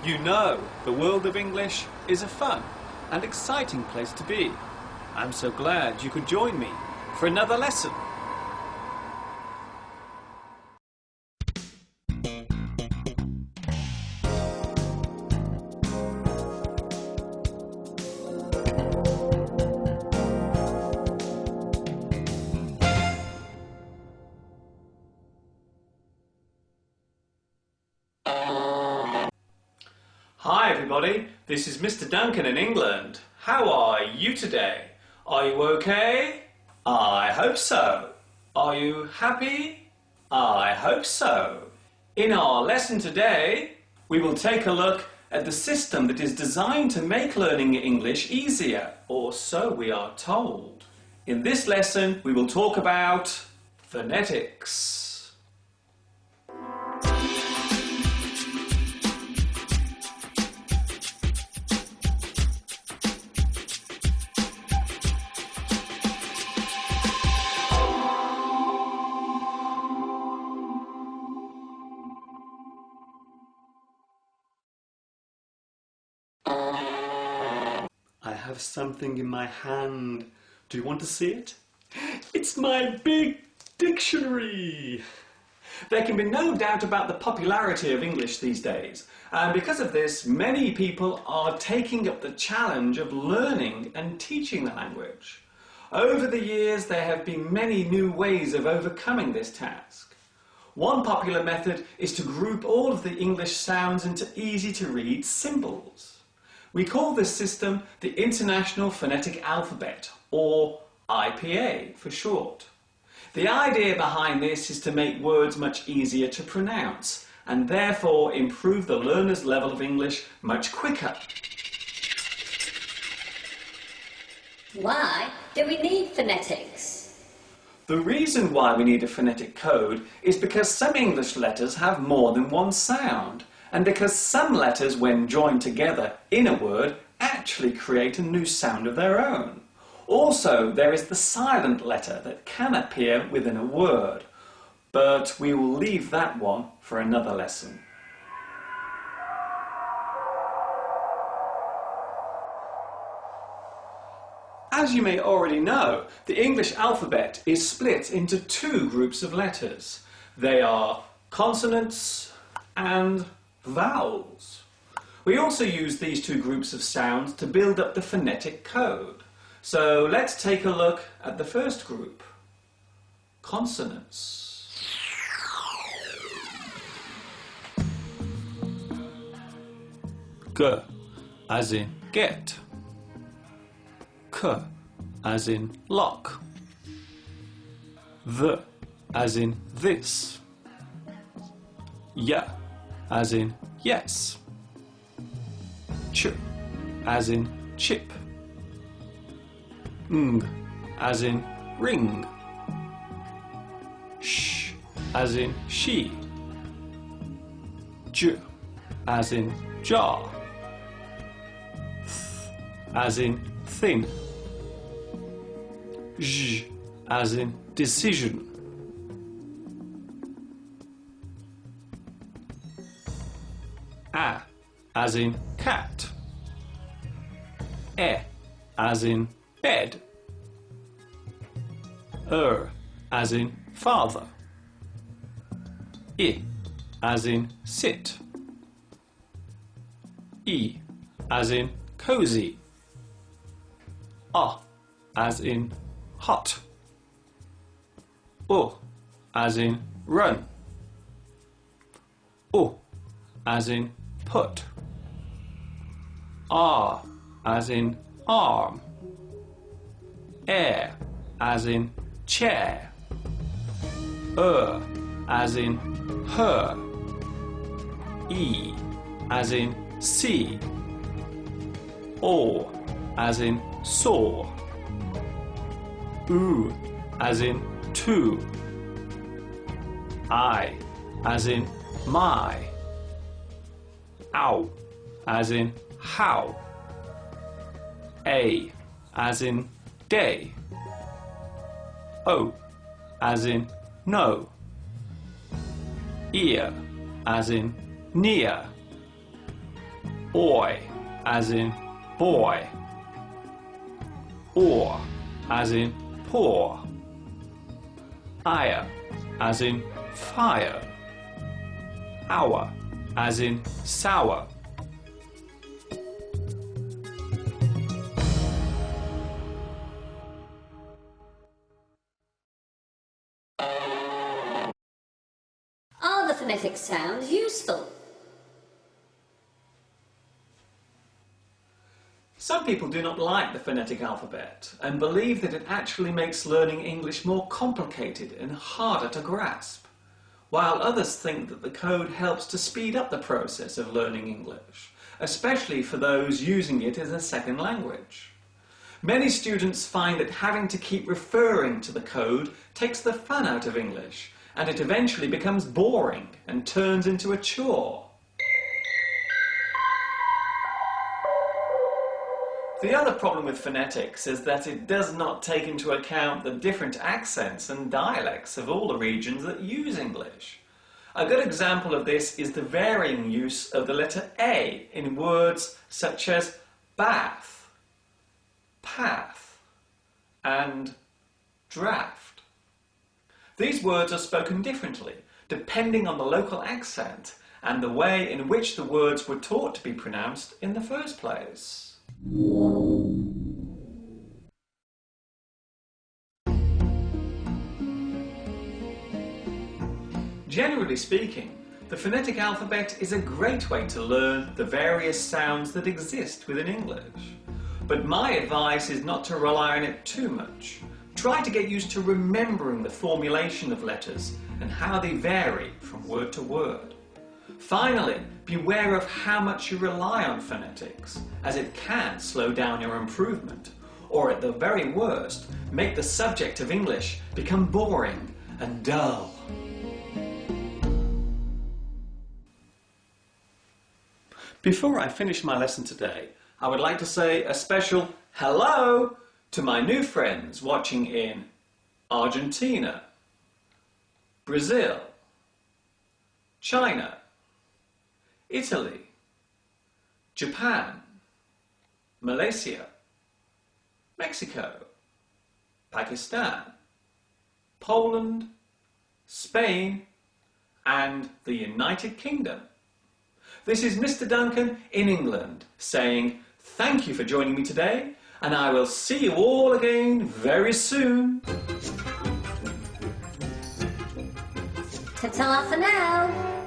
You know, the world of English is a fun and exciting place to be. I'm so glad you could join me for another lesson. Hi everybody, this is Mr. Duncan in England. How are you today? Are you okay? I hope so. Are you happy? I hope so. In our lesson today, we will take a look at the system that is designed to make learning English easier, or so we are told. In this lesson, we will talk about phonetics. I have something in my hand. Do you want to see it? It's my big dictionary! There can be no doubt about the popularity of English these days, and because of this, many people are taking up the challenge of learning and teaching the language. Over the years, there have been many new ways of overcoming this task. One popular method is to group all of the English sounds into easy-to-read symbols. We call this system the International Phonetic Alphabet, or IPA for short. The idea behind this is to make words much easier to pronounce and therefore improve the learner's level of English much quicker. Why do we need phonetics? The reason why we need a phonetic code is because some English letters have more than one sound, and because some letters, when joined together in a word, actually create a new sound of their own. Also, there is the silent letter that can appear within a word, but we will leave that one for another lesson. As you may already know, the English alphabet is split into two groups of letters. They are consonants and vowels. We also use these two groups of sounds to build up the phonetic code. So let's take a look at the first group, consonants. G as in get, K as in lock, V as in this, Y as in yes, Ch as in chip, Ng as in ring, Sh as in she, J as in jar, Th as in thin, J as in decision, A as in cat, E as in bed, as in father, I as in sit, E as in cozy, as in hot, U as in run, U as in put, R as in arm, air as in chair, as in her, E as in see, O as in saw, U as in to, I as in my, ow as in how, A as in day, O as in no, ear as in near, Oi, as in boy. Or, as in poor. Ire, as in fire. Hour, as in sour. Are the phonetic sounds useful? Some people do not like the phonetic alphabet and believe that it actually makes learning English more complicated and harder to grasp, while others think that the code helps to speed up the process of learning English, especially for those using it as a second language. Many students find that having to keep referring to the code takes the fun out of English, and it eventually becomes boring and turns into a chore. The other problem with phonetics is that it does not take into account the different accents and dialects of all the regions that use English. A good example of this is the varying use of the letter A in words such as bath, path, and draft. These words are spoken differently depending on the local accent and the way in which the words were taught to be pronounced in the first place. Generally speaking, the phonetic alphabet is a great way to learn the various sounds that exist within English. But my advice is not to rely on it too much. Try to get used to remembering the formulation of letters and how they vary from word to word. Finally, beware of how much you rely on phonetics, as it can slow down your improvement, or at the very worst, make the subject of English become boring and dull. Before I finish my lesson today, I would like to say a special hello to my new friends watching in Argentina, Brazil, China, Italy, Japan, Malaysia, Mexico, Pakistan, Poland, Spain, and the United Kingdom. This is Mr. Duncan in England saying thank you for joining me today, and I will see you all again very soon. Ta-ta for now!